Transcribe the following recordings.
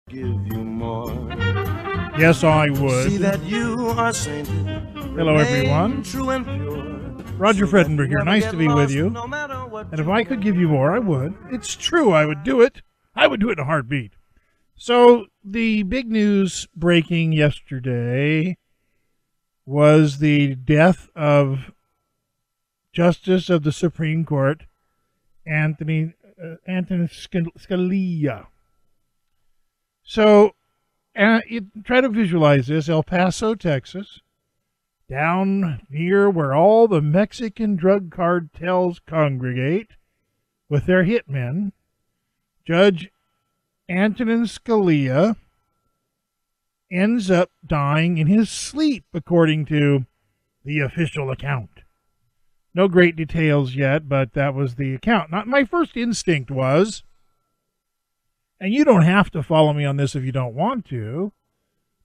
Give you more. Yes, I would. See that you are sainted. Hello, everyone. True and pure. Roger Fredenberg here. Nice to be with you. And if I could give you more, I would. It's true, I would do it. I would do it in a heartbeat. So, the big news breaking yesterday was the death of Justice of the Supreme Court, Antonin Scalia. So, try to visualize this. El Paso, Texas, down near where all the Mexican drug cartels congregate with their hitmen, Judge Antonin Scalia ends up dying in his sleep, according to the official account. No great details yet, but that was the account. My first instinct was, and you don't have to follow me on this if you don't want to,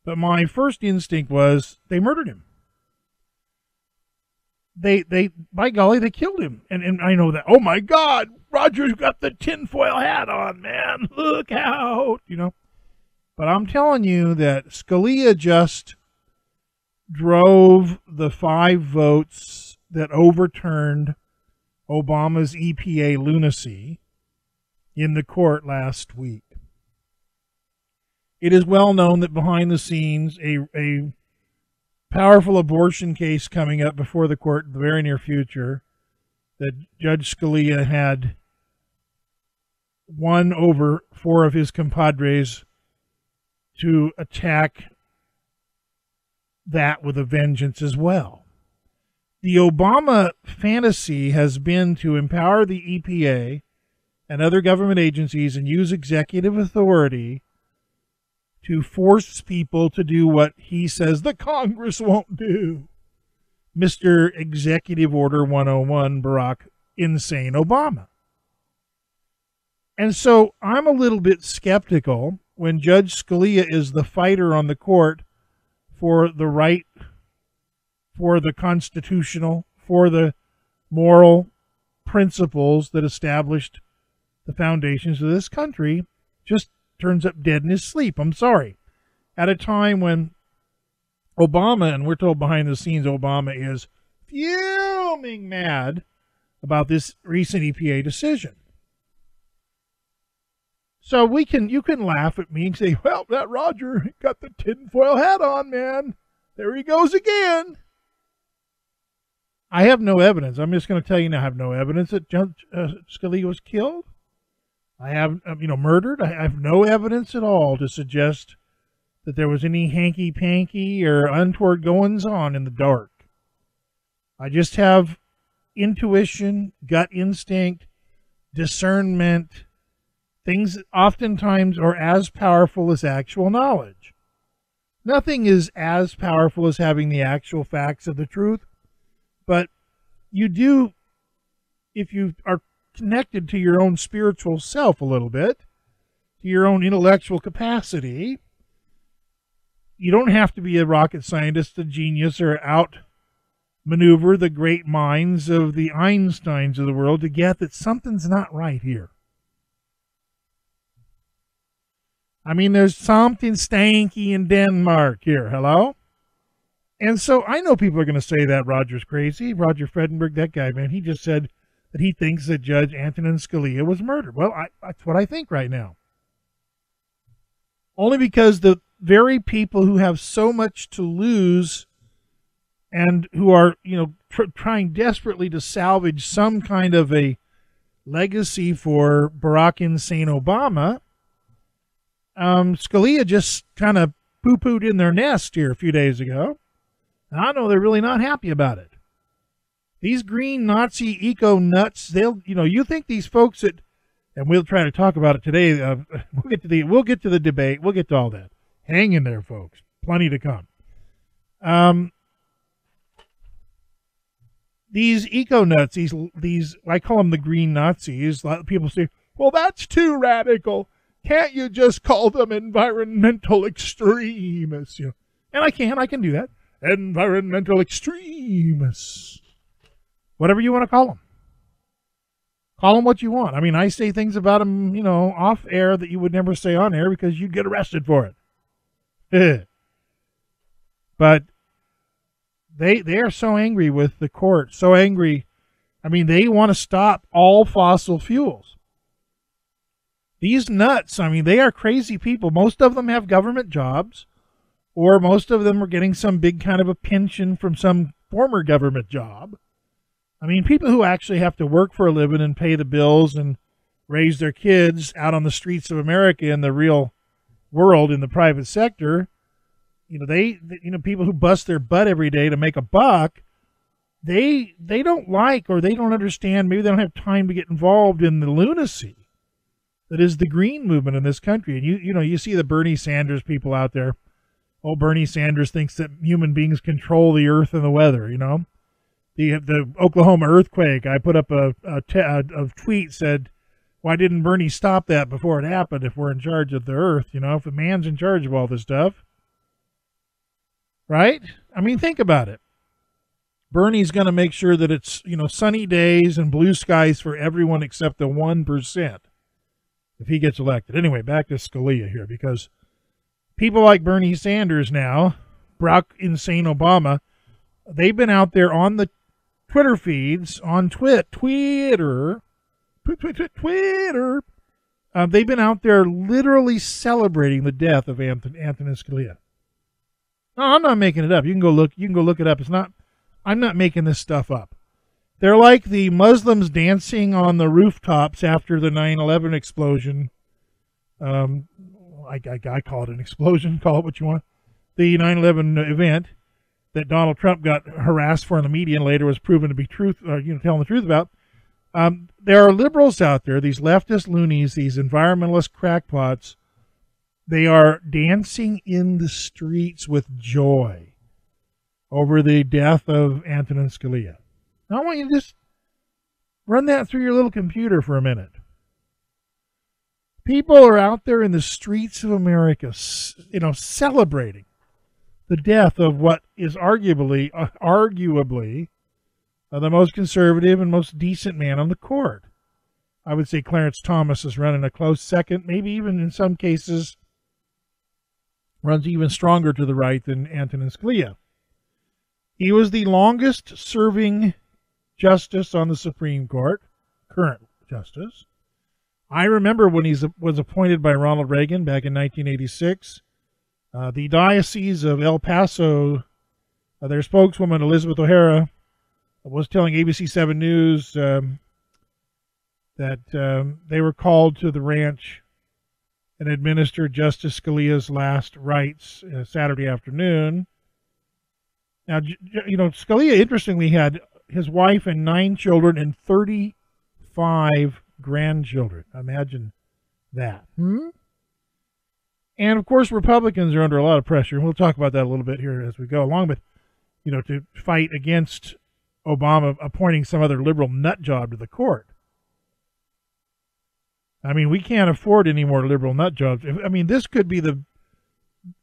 but my first instinct was they murdered him. They by golly, they killed him. And I know that, oh my God, Roger's got the tinfoil hat on, man. Look out, But I'm telling you that Scalia just drove the 5 votes that overturned Obama's EPA lunacy in the court last week. It is well known that behind the scenes, a powerful abortion case coming up before the court in the very near future, that Judge Scalia had won over 4 of his compadres to attack that with a vengeance as well. The Obama fantasy has been to empower the EPA and other government agencies and use executive authority to force people to do what he says the Congress won't do. Mr. Executive Order 101, Barack Insane Obama. And so I'm a little bit skeptical when Judge Scalia is the fighter on the court for the right, for the constitutional, for the moral principles that established the foundations of this country, just turns up dead in his sleep. I'm sorry. At a time when Obama, and we're told behind the scenes Obama is fuming mad about this recent EPA decision. So you can laugh at me and say, well, that Roger got the tinfoil hat on, man. There he goes again. I have no evidence. I'm just going to tell you now, I have no evidence that Judge Scalia was killed. I have, murdered. I have no evidence at all to suggest that there was any hanky-panky or untoward goings-on in the dark. I just have intuition, gut instinct, discernment, things that oftentimes are as powerful as actual knowledge. Nothing is as powerful as having the actual facts of the truth, but you do, if you are connected to your own spiritual self a little bit, to your own intellectual capacity. You don't have to be a rocket scientist, a genius, or outmaneuver the great minds of the Einsteins of the world to get that something's not right here. I mean, there's something stanky in Denmark here. Hello? And so I know people are going to say that Roger's crazy. Roger Fredenberg, that guy, man, he just said that he thinks that Judge Antonin Scalia was murdered. Well, that's what I think right now. Only because the very people who have so much to lose and who are, trying desperately to salvage some kind of a legacy for Barack Insane Obama, Scalia just kind of poo-pooed in their nest here a few days ago. And I know they're really not happy about it. These green Nazi eco-nuts, you think these folks that, and we'll try to talk about it today, we'll get to the debate, we'll get to all that. Hang in there, folks. Plenty to come. These eco-nuts, these, I call them the green Nazis. A lot of people say, well, that's too radical. Can't you just call them environmental extremists? And I can do that. Environmental extremists. Whatever you want to call them. Call him what you want. I mean, I say things about him, off air that you would never say on air because you'd get arrested for it. But they are so angry with the court, so angry. I mean, they want to stop all fossil fuels. These nuts, I mean, they are crazy people. Most of them have government jobs, or most of them are getting some big kind of a pension from some former government job. I mean, people who actually have to work for a living and pay the bills and raise their kids out on the streets of America in the real world in the private sector, people who bust their butt every day to make a buck, they don't like, or they don't understand, maybe they don't have time to get involved in the lunacy that is the green movement in this country. And you see the Bernie Sanders people out there. Oh, Bernie Sanders thinks that human beings control the earth and the weather, The Oklahoma earthquake, I put up a tweet, said, why didn't Bernie stop that before it happened if we're in charge of the earth, if a man's in charge of all this stuff? Right? I mean, think about it. Bernie's going to make sure that it's, sunny days and blue skies for everyone except the 1% if he gets elected. Anyway, back to Scalia here, because people like Bernie Sanders now, Barack Insane Obama, they've been out there on the Twitter feeds, on Twitter. They've been out there literally celebrating the death of Antonin Scalia. No, I'm not making it up. You can go look it up. I'm not making this stuff up. They're like the Muslims dancing on the rooftops after the 9/11 explosion. I call it an explosion. Call it what you want. The 9/11 event that Donald Trump got harassed for in the media and later was proven to be telling the truth about. There are liberals out there, these leftist loonies, these environmentalist crackpots. They are dancing in the streets with joy over the death of Antonin Scalia. Now, I want you to just run that through your little computer for a minute. People are out there in the streets of America, celebrating the death of what is arguably the most conservative and most decent man on the court. I would say Clarence Thomas is running a close second, maybe even in some cases runs even stronger to the right than Antonin Scalia. He was the longest serving justice on the Supreme Court, current justice. I remember when he was appointed by Ronald Reagan back in 1986. The Diocese of El Paso, their spokeswoman, Elizabeth O'Hara, was telling ABC 7 News that they were called to the ranch and administer Justice Scalia's last rites Saturday afternoon. Now, Scalia, interestingly, had his wife and 9 children and 35 grandchildren. Imagine that. And, of course, Republicans are under a lot of pressure, and we'll talk about that a little bit here as we go along, but, to fight against Obama appointing some other liberal nut job to the court. I mean, we can't afford any more liberal nut jobs.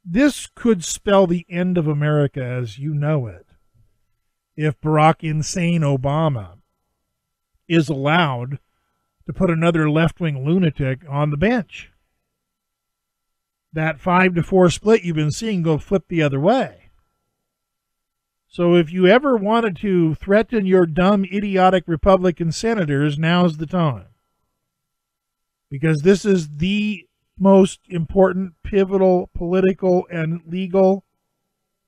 This could spell the end of America as you know it if Barack Insane Obama is allowed to put another left-wing lunatic on the bench. That 5-4 split you've been seeing go flip the other way. So if you ever wanted to threaten your dumb, idiotic Republican senators, now's the time. Because this is the most important, pivotal, political, and legal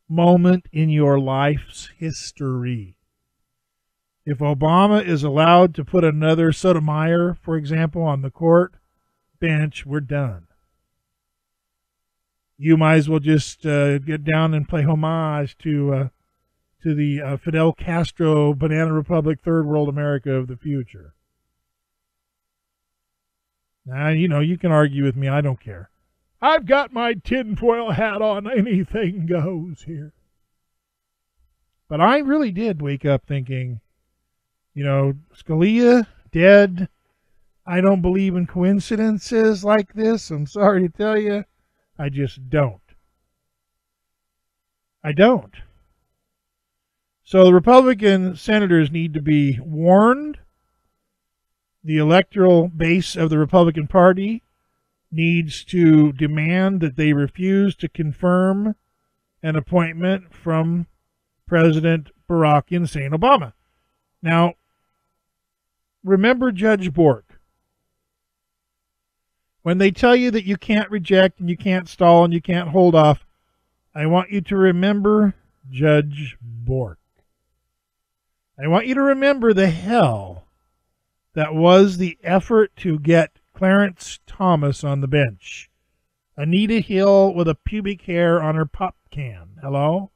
moment in your life's history. If Obama is allowed to put another Sotomayor, for example, on the court bench, we're done. You might as well just get down and play homage to the Fidel Castro Banana Republic Third World America of the future. Now, you can argue with me. I don't care. I've got my tinfoil hat on. Anything goes here. But I really did wake up thinking, Scalia, dead. I don't believe in coincidences like this. I'm sorry to tell you. I just don't. I don't. So the Republican senators need to be warned The electoral base of the Republican Party needs to demand that they refuse to confirm an appointment from President Barack Hussein Obama. Now, remember Judge Bork. When they tell you that you can't reject and you can't stall and you can't hold off, I want you to remember Judge Bork. I want you to remember the hell that was the effort to get Clarence Thomas on the bench. Anita Hill with a pubic hair on her pop can. Hello?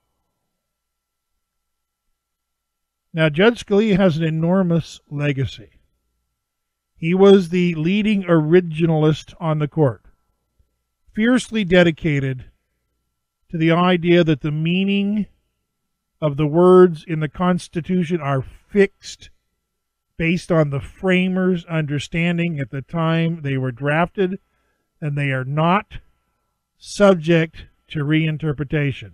Now, Judge Scalia has an enormous legacy. He was the leading originalist on the court, fiercely dedicated to the idea that the meaning of the words in the Constitution are fixed based on the framers' understanding at the time they were drafted, and they are not subject to reinterpretation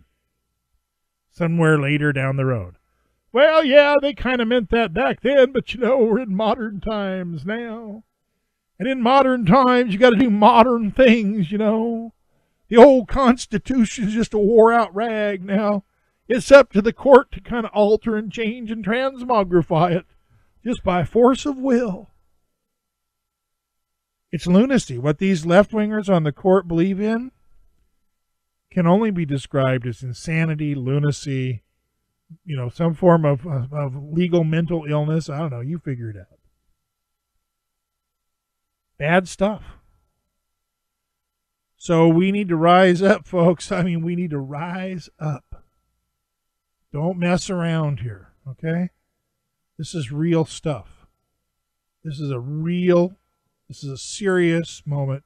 somewhere later down the road. Well, yeah, they kind of meant that back then, but we're in modern times now. And in modern times, you got to do modern things, The old Constitution is just a wore-out rag now. It's up to the court to kind of alter and change and transmogrify it just by force of will. It's lunacy. What these left-wingers on the court believe in can only be described as insanity, lunacy, some form of legal mental illness. I don't know. You figure it out. Bad stuff. So we need to rise up, folks. We need to rise up. Don't mess around here, okay? This is real stuff. This is a serious moment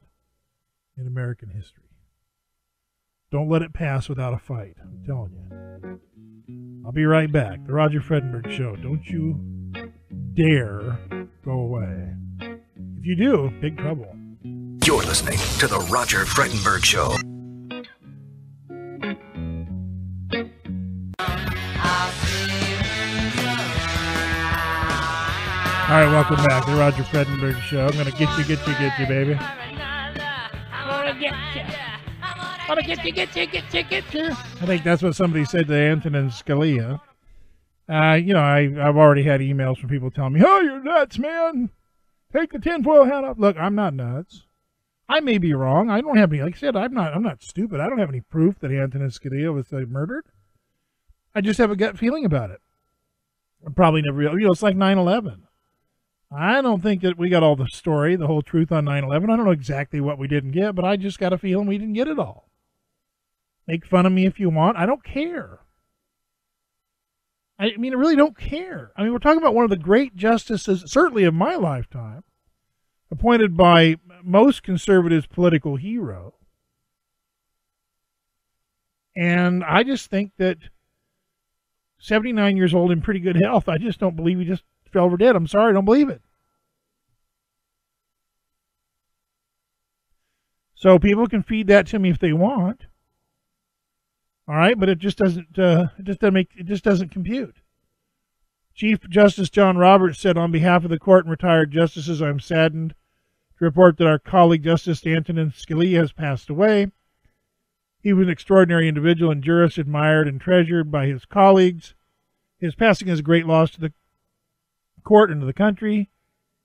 in American history. Don't let it pass without a fight. I'm telling you. I'll be right back. The Roger Fredenberg Show. Don't you dare go away. If you do, big trouble. You're listening to The Roger Fredenberg Show. All right, welcome back. The Roger Fredenberg Show. I'm going to get you, baby. I think that's what somebody said to Antonin Scalia. I've already had emails from people telling me, "Oh, you're nuts, man. Take the tinfoil hat off." Look, I'm not nuts. I may be wrong. I don't have any. Like I said, I'm not stupid. I don't have any proof that Antonin Scalia was murdered. I just have a gut feeling about it. I probably never. It's like 9/11. I don't think that we got all the story, the whole truth on 9/11. I don't know exactly what we didn't get, but I just got a feeling we didn't get it all. Make fun of me if you want. I don't care. I really don't care. We're talking about one of the great justices, certainly of my lifetime, appointed by most conservatives' political hero. And I just think that 79 years old in pretty good health, I just don't believe he just fell over dead. I'm sorry, I don't believe it. So people can feed that to me if they want. All right, but it just doesn't. It just doesn't compute. Chief Justice John Roberts said, on behalf of the court and retired justices, I'm saddened to report that our colleague Justice Antonin Scalia has passed away. He was an extraordinary individual and jurist, admired and treasured by his colleagues. His passing is a great loss to the court and to the country.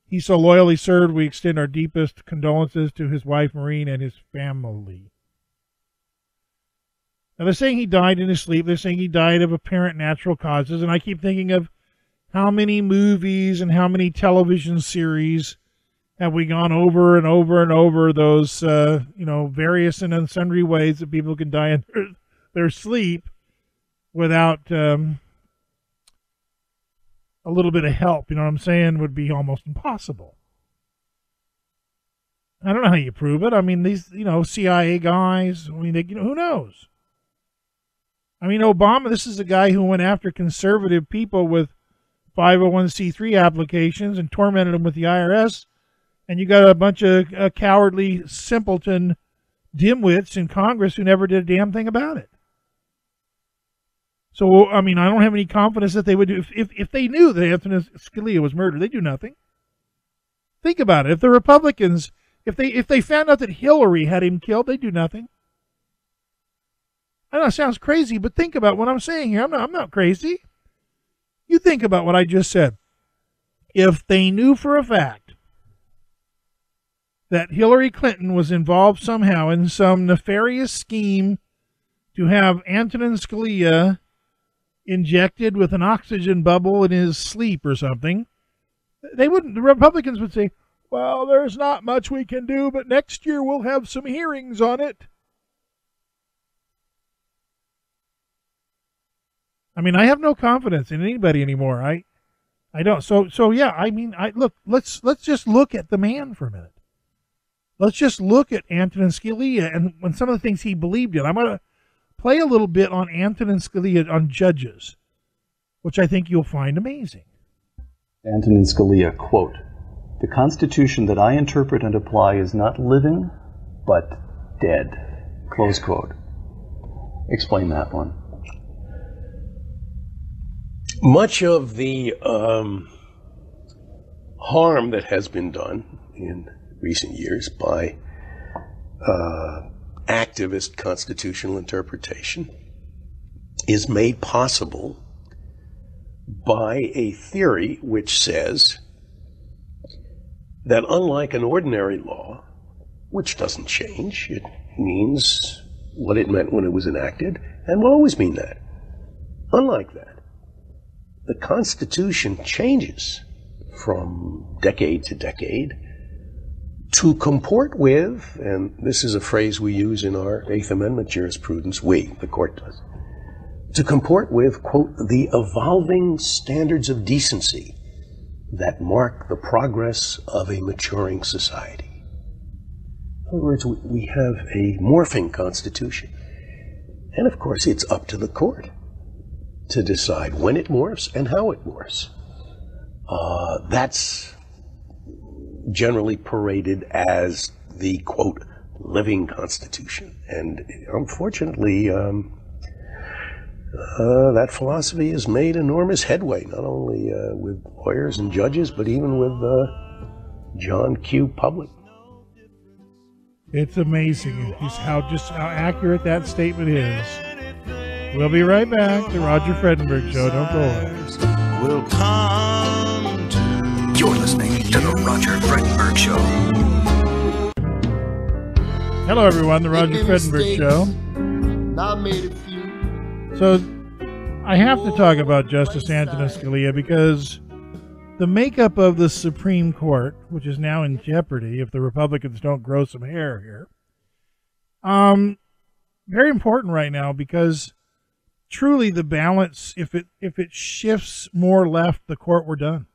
He so loyally served, we extend our deepest condolences to his wife, Maureen, and his family. Now, they're saying he died in his sleep. They're saying he died of apparent natural causes. And I keep thinking of how many movies and how many television series have we gone over and over and over those, various and sundry ways that people can die in their sleep without a little bit of help, you know what I'm saying, would be almost impossible. I don't know how you prove it. These, CIA guys, who knows? Obama, this is a guy who went after conservative people with 501c3 applications and tormented them with the IRS. And you got a bunch of cowardly, simpleton dimwits in Congress who never did a damn thing about it. So, I don't have any confidence that they would do. If they knew that Antonin Scalia was murdered, they'd do nothing. Think about it. If the Republicans, if they found out that Hillary had him killed, they'd do nothing. I know it sounds crazy, but think about what I'm saying here. I'm not crazy. You think about what I just said. If they knew for a fact that Hillary Clinton was involved somehow in some nefarious scheme to have Antonin Scalia injected with an oxygen bubble in his sleep or something, the Republicans would say, well, there's not much we can do, but next year we'll have some hearings on it. I mean, I have no confidence in anybody anymore. I don't. So yeah, I mean, look, let's just look at the man for a minute. Let's just look at Antonin Scalia and some of the things he believed in. I'm going to play a little bit on Antonin Scalia on judges, which I think you'll find amazing. Antonin Scalia, quote, "The Constitution that I interpret and apply is not living, but dead." Close quote. Explain that one. Much of the harm that has been done in recent years by activist constitutional interpretation is made possible by a theory which says that unlike an ordinary law, which doesn't change, it means what it meant when it was enacted and will always mean that. Unlike that, the Constitution changes from decade to decade to comport with, and this is a phrase we use in our Eighth Amendment jurisprudence, the court does, to comport with, quote, the evolving standards of decency that mark the progress of a maturing society. In other words, we have a morphing Constitution. And of course, it's up to the court to decide when it morphs and how it morphs. That's generally paraded as the, quote, living Constitution. And unfortunately, that philosophy has made enormous headway, not only with lawyers and judges, but even with John Q. Public. It's amazing how accurate that statement is. We'll be right back. The Roger Fredenberg Show. Don't go away. Will come to. You're listening to The Roger Fredenberg Show. Hello, everyone. The Roger Fredenberg Show. I made a few. So, I have to talk about Justice Antonin Scalia because the makeup of the Supreme Court, which is now in jeopardy if the Republicans don't grow some hair here, very important right now because truly the balance, if it shifts more left the court, we're done.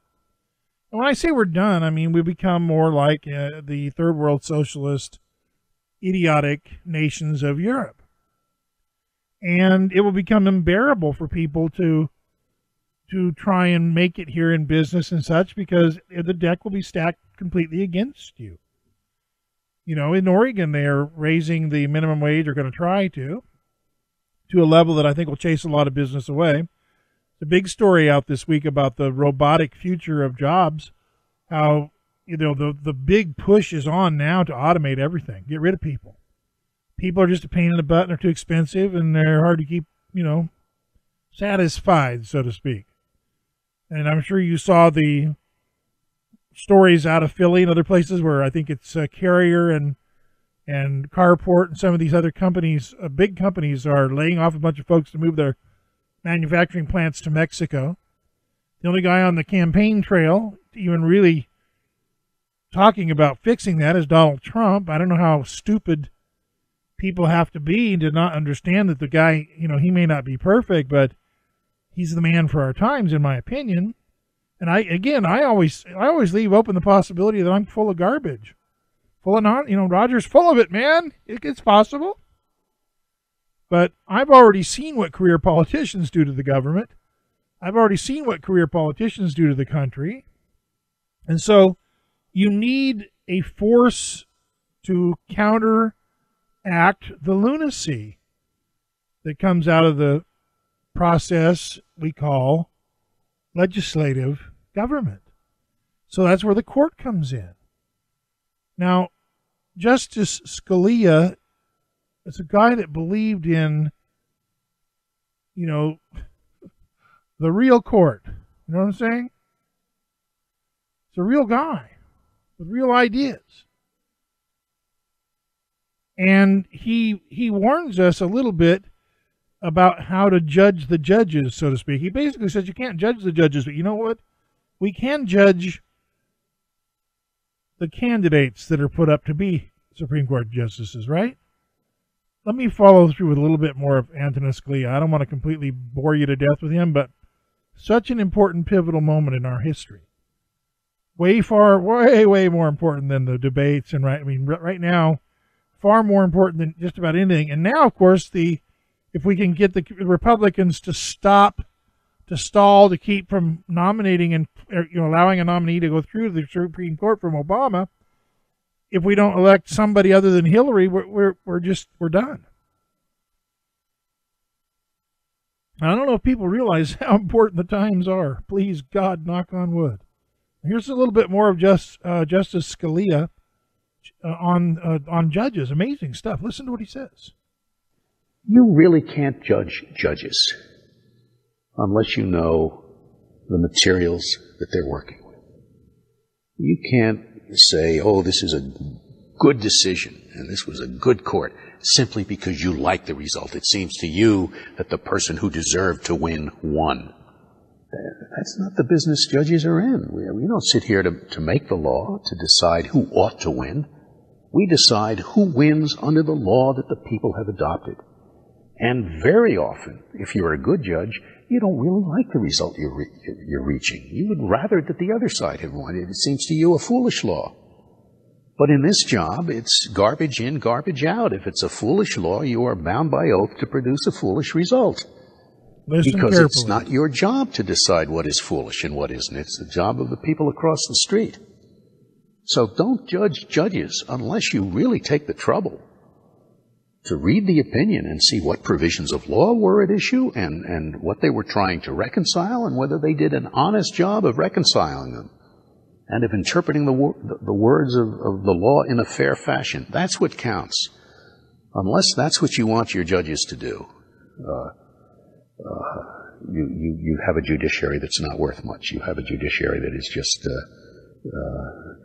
And when I say we're done, I mean we become more like the third world socialist idiotic nations of Europe. And it will become unbearable for people to try and make it here in business and such because the deck will be stacked completely against you. You know, in Oregon, they are raising the minimum wage, or going to try to a level that I think will chase a lot of business away. The big story out this week about the robotic future of jobs, how, you know, the big push is on now to automate everything, get rid of people. People are just a pain in the butt and they're too expensive and they're hard to keep, you know, satisfied, so to speak. And I'm sure you saw the stories out of Philly and other places where I think it's Carrier and Carport and some of these other companies, big companies, are laying off a bunch of folks to move their manufacturing plants to Mexico. The only guy on the campaign trail even really talking about fixing that is Donald Trump. I don't know how stupid people have to be to not understand that the guy, you know, he may not be perfect, but he's the man for our times, in my opinion. And I always leave open the possibility that I'm full of garbage. Full of not, you know, Roger's full of it, man. It's possible. But I've already seen what career politicians do to the government. I've already seen what career politicians do to the country. And so you need a force to counteract the lunacy that comes out of the process we call legislative government. So that's where the court comes in. Now, Justice Scalia is a guy that believed in, the real court. You know what I'm saying? It's a real guy with real ideas. And he warns us a little bit about how to judge the judges, so to speak. He basically says you can't judge the judges, but you know what? We can judge the candidates that are put up to be Supreme Court justices, right? Let me follow through with a little bit more of Antonin Scalia. I don't want to completely bore you to death with him, but such an important pivotal moment in our history. Way more important than the debates and right now, far more important than just about anything. And now, of course, if we can get the Republicans to stall, to keep from nominating and allowing a nominee to go through the Supreme Court from Obama, if we don't elect somebody other than Hillary, we're done. I don't know if people realize how important the times are. Please, God, knock on wood. Here's a little bit more of Justice Scalia on judges. Amazing stuff. Listen to what he says. You really can't judge judges unless you know the materials that they're working with. You can't say, oh, this is a good decision and this was a good court simply because you like the result. It seems to you that the person who deserved to win won. That's not the business judges are in. We don't sit here to make the law, to decide who ought to win. We decide who wins under the law that the people have adopted. And very often, if you're a good judge, you don't really like the result you're reaching. You would rather that the other side had won. It seems to you a foolish law. But in this job, it's garbage in, garbage out. If it's a foolish law, you are bound by oath to produce a foolish result. Listen because carefully. It's not your job to decide what is foolish and what isn't. It's the job of the people across the street. So don't judge judges unless you really take the trouble to read the opinion and see what provisions of law were at issue and what they were trying to reconcile and whether they did an honest job of reconciling them and of interpreting the words of the law in a fair fashion. That's what counts. Unless that's what you want your judges to do, you have a judiciary that's not worth much. You have a judiciary that is just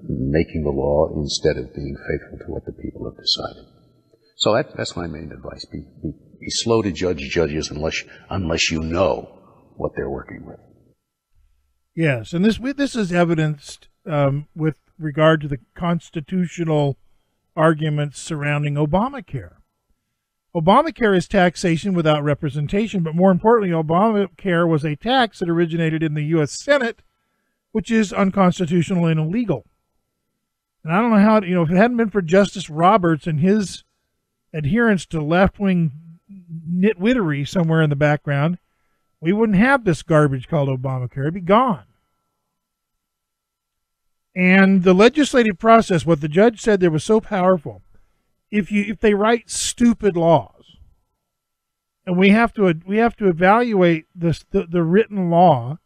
making the law instead of being faithful to what the people have decided. So that's my main advice. Be slow to judge judges unless you know what they're working with. Yes, and this is evidenced with regard to the constitutional arguments surrounding Obamacare. Obamacare is taxation without representation, but more importantly, Obamacare was a tax that originated in the U.S. Senate, which is unconstitutional and illegal. And I don't know how, if it hadn't been for Justice Roberts and his adherence to left-wing nitwittery somewhere in the background, we wouldn't have this garbage called Obamacare. It'd be gone. And the legislative process, what the judge said there was so powerful. If they write stupid laws, and we have to evaluate the written law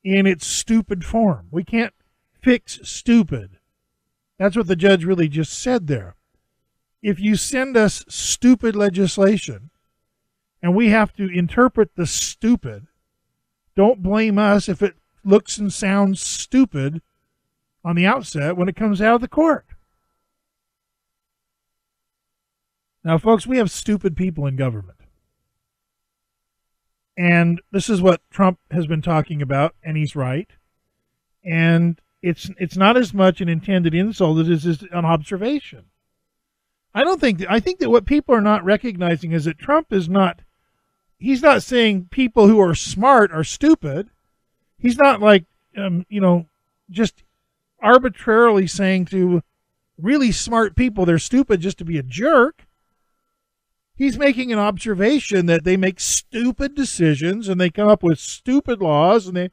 in its stupid form. We can't fix stupid. That's what the judge really just said there. If you send us stupid legislation and we have to interpret the stupid, don't blame us if it looks and sounds stupid on the outset when it comes out of the court. Now, folks, we have stupid people in government. And this is what Trump has been talking about, and he's right. And it's not as much an intended insult as it is an observation. I think that what people are not recognizing is that Trump is not, he's not saying people who are smart are stupid. He's not like, just arbitrarily saying to really smart people they're stupid just to be a jerk. He's making an observation that they make stupid decisions and they come up with stupid laws and they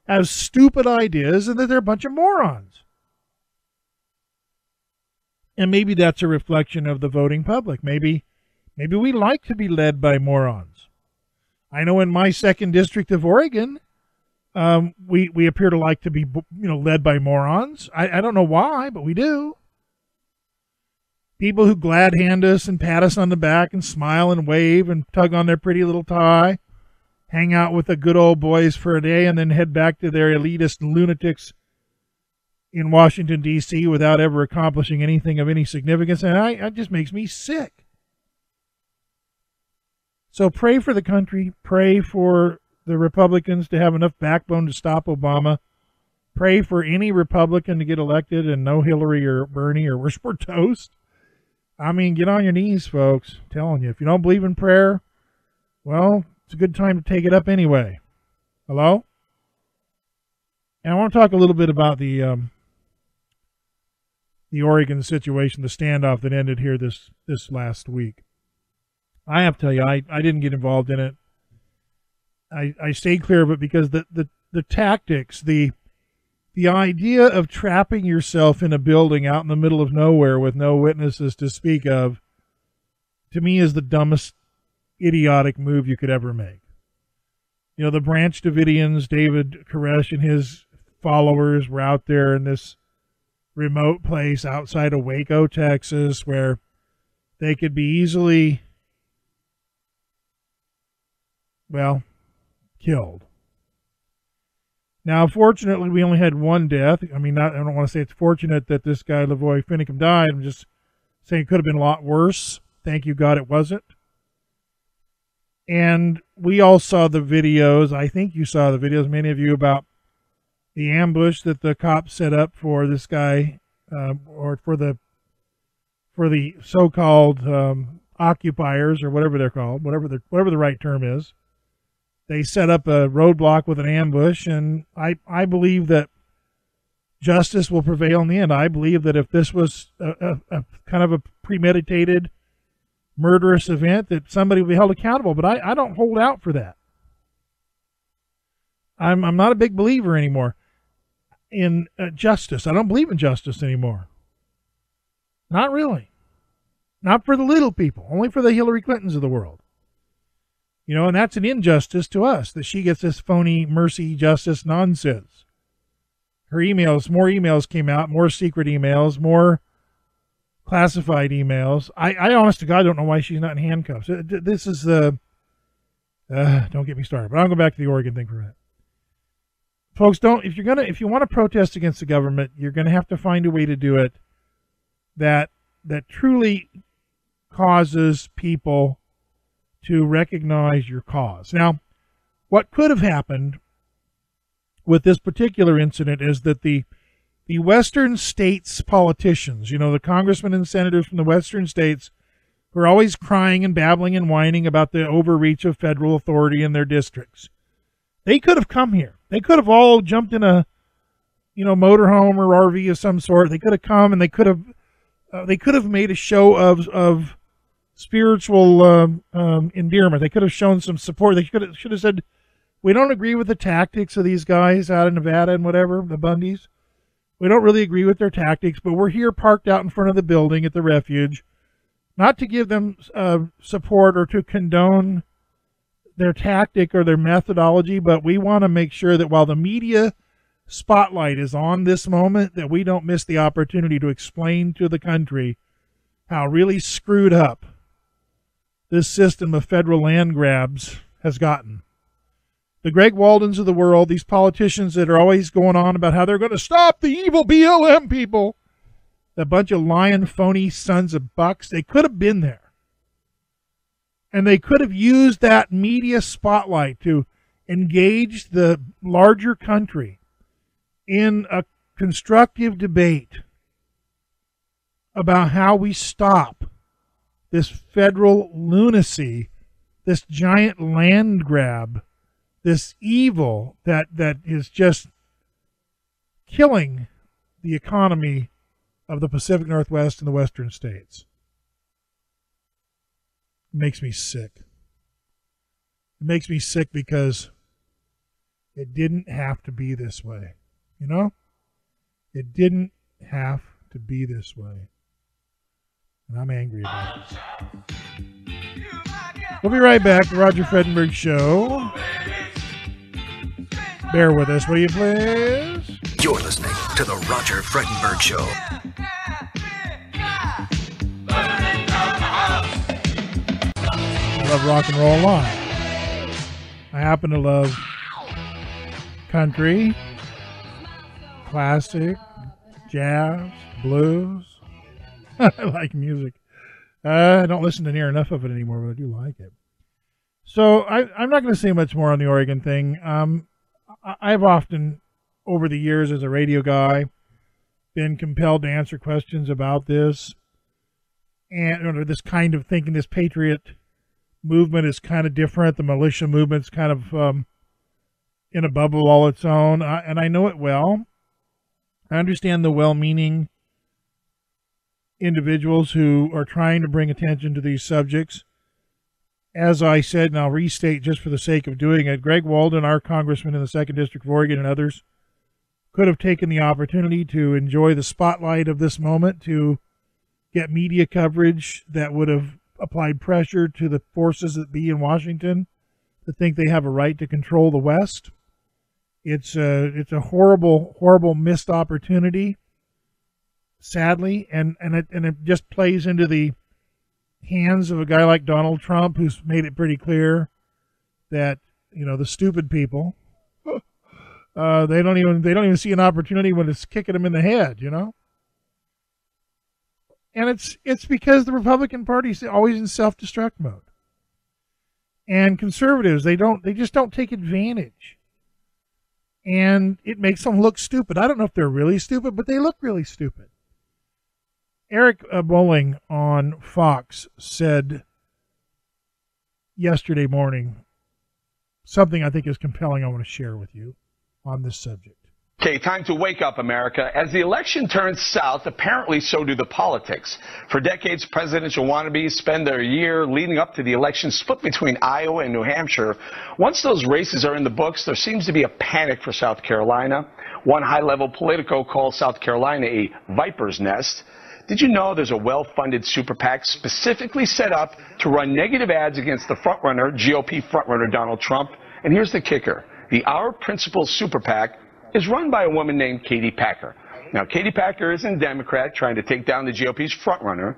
have stupid ideas and that they're a bunch of morons. And maybe that's a reflection of the voting public. Maybe we like to be led by morons. I know in my 2nd district of Oregon, we appear to like to be led by morons. I don't know why, but we do. People who glad hand us and pat us on the back and smile and wave and tug on their pretty little tie, hang out with the good old boys for a day and then head back to their elitist lunatics in Washington, D.C. without ever accomplishing anything of any significance. And it just makes me sick. So pray for the country. Pray for the Republicans to have enough backbone to stop Obama. Pray for any Republican to get elected and no Hillary or Bernie or we're toast. I mean, get on your knees, folks. I'm telling you, if you don't believe in prayer, well, it's a good time to take it up anyway. Hello? And I want to talk a little bit about the Oregon situation, the standoff that ended here this last week. I have to tell you, I didn't get involved in it. I stayed clear of it because the tactics, the idea of trapping yourself in a building out in the middle of nowhere with no witnesses to speak of, to me, is the dumbest, idiotic move you could ever make. You know, the Branch Davidians, David Koresh and his followers were out there in this remote place outside of Waco, Texas, where they could be easily, well, killed. Now, fortunately, we only had one death. I mean, I don't want to say it's fortunate that this guy, Lavoy Finicum, died. I'm just saying it could have been a lot worse. Thank you, God, it wasn't. And we all saw the videos. I think you saw the videos, many of you, about the ambush that the cops set up for this guy, or for the so-called occupiers, or whatever they're called, whatever the right term is. They set up a roadblock with an ambush, and I believe that justice will prevail in the end. I believe that if this was a kind of a premeditated, murderous event, that somebody will be held accountable. But I don't hold out for that. I'm not a big believer anymore in justice. I don't believe in justice anymore. Not really. Not for the little people. Only for the Hillary Clintons of the world. You know, and that's an injustice to us, that she gets this phony mercy justice nonsense. Her emails, more emails came out, more secret emails, more classified emails. I honest to God don't know why she's not in handcuffs. This is the, don't get me started, but I'll go back to the Oregon thing for a minute. Folks, if you want to protest against the government, you're going to have to find a way to do it that truly causes people to recognize your cause. Now, what could have happened with this particular incident is that the Western states politicians, you know, the congressmen and senators from the Western states, who are always crying and babbling and whining about the overreach of federal authority in their districts, they could have come here. They could have all jumped in a, you know, motorhome or RV of some sort. They could have come and they could have made a show of spiritual endearment. They could have shown some support. They should have said, we don't agree with the tactics of these guys out in Nevada and whatever, the Bundys. We don't really agree with their tactics, but we're here parked out in front of the building at the refuge, not to give them support or to condone their tactic or their methodology, but we want to make sure that while the media spotlight is on this moment, that we don't miss the opportunity to explain to the country how really screwed up this system of federal land grabs has gotten. The Greg Waldens of the world, these politicians that are always going on about how they're going to stop the evil BLM people, a bunch of lying, phony sons of bucks, they could have been there. And they could have used that media spotlight to engage the larger country in a constructive debate about how we stop this federal lunacy, this giant land grab, this evil that is just killing the economy of the Pacific Northwest and the Western states. It makes me sick. It makes me sick because it didn't have to be this way. You know? It didn't have to be this way. And I'm angry about it. We'll be right back. The Roger Fredenberg Show. Bear with us, will you please? You're listening to The Roger Fredenberg Show. love rock and roll a lot. I happen to love country, classic, jazz, blues. I like music. I don't listen to near enough of it anymore, but I do like it. So I'm not going to say much more on the Oregon thing. I've often, over the years as a radio guy, been compelled to answer questions about this and this kind of thinking. This patriot movement is kind of different. The militia movement's kind of in a bubble all its own, and I know it well. I understand the well-meaning individuals who are trying to bring attention to these subjects. As I said, and I'll restate just for the sake of doing it, Greg Walden, our congressman in the 2nd District of Oregon, and others could have taken the opportunity to enjoy the spotlight of this moment, to get media coverage that would have applied pressure to the forces that be in Washington to think they have a right to control the West. It's a horrible, horrible missed opportunity, sadly, and it just plays into the hands of a guy like Donald Trump, who's made it pretty clear that, you know, the stupid people, they don't even see an opportunity when it's kicking them in the head, you know. And it's because the Republican Party is always in self-destruct mode, and conservatives they just don't take advantage, and it makes them look stupid. I don't know if they're really stupid, but they look really stupid. Eric Bolling on Fox said yesterday morning something I think is compelling I want to share with you on this subject. Okay, time to wake up, America. As the election turns south, apparently so do the politics. For decades, presidential wannabes spend their year leading up to the election split between Iowa and New Hampshire. Once those races are in the books, there seems to be a panic for South Carolina. One high-level politico calls South Carolina a viper's nest. Did you know there's a well-funded super PAC specifically set up to run negative ads against the frontrunner, GOP frontrunner Donald Trump? And here's the kicker. The Our Principles super PAC is run by a woman named Katie Packer. Now, Katie Packer isn't a Democrat trying to take down the GOP's frontrunner.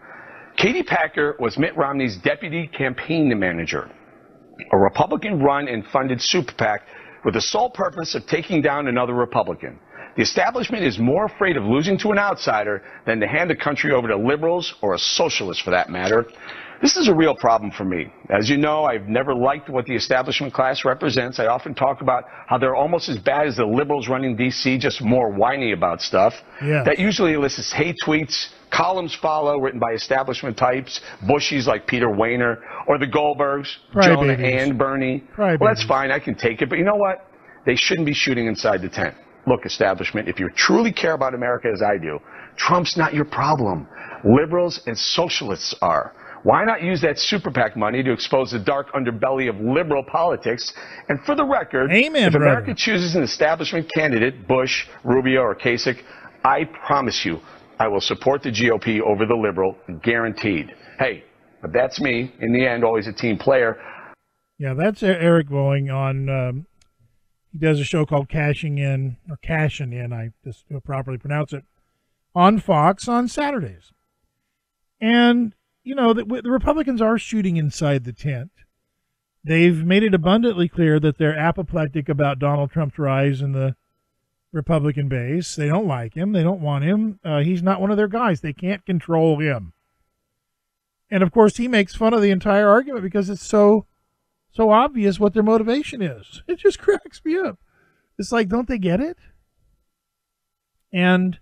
Katie Packer was Mitt Romney's deputy campaign manager, a Republican-run and funded super PAC with the sole purpose of taking down another Republican. The establishment is more afraid of losing to an outsider than to hand the country over to liberals or a socialist, for that matter. This is a real problem for me. As you know, I've never liked what the establishment class represents. I often talk about how they're almost as bad as the liberals running D.C., just more whiny about stuff. Yes. That usually elicits hate tweets, columns follow written by establishment types, bushies like Peter Wehner, or the Goldbergs, Jonah and Bernie. Well, that's fine. I can take it. But you know what? They shouldn't be shooting inside the tent. Look, establishment, if you truly care about America as I do, Trump's not your problem. Liberals and socialists are. Why not use that super PAC money to expose the dark underbelly of liberal politics? And for the record, if America chooses an establishment candidate, Bush, Rubio, or Kasich, I promise you I will support the GOP over the liberal, guaranteed. Hey, but that's me. In the end, always a team player. Yeah, that's Eric Bolling on... he does a show called Cashing In, I just properly pronounce it, on Fox on Saturdays. And, you know, the Republicans are shooting inside the tent. They've made it abundantly clear that they're apoplectic about Donald Trump's rise in the Republican base. They don't like him. They don't want him. He's not one of their guys. They can't control him. And, of course, he makes fun of the entire argument because it's so obvious what their motivation is. It just cracks me up. It's like, don't they get it? And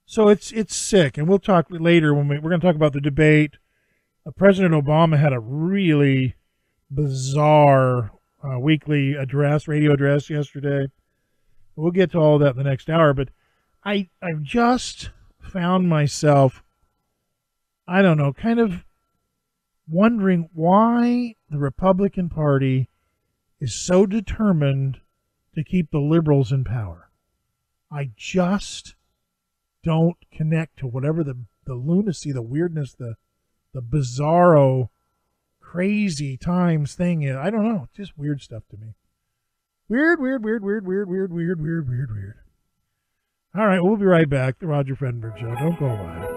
so it's sick. And we'll talk later when we're going to talk about the debate. President Obama had a really bizarre weekly radio address yesterday. We'll get to all that in the next hour. But I've just found myself, I don't know, kind of wondering why the Republican Party is so determined to keep the liberals in power. I just don't connect to whatever the lunacy, the weirdness, the bizarro, crazy times thing is. I don't know. It's just weird stuff to me. Weird. All right, we'll be right back. The Roger Fredenberg Show. Don't go away.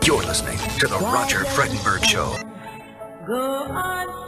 You're listening to The Roger Freddenberg Show. Go on.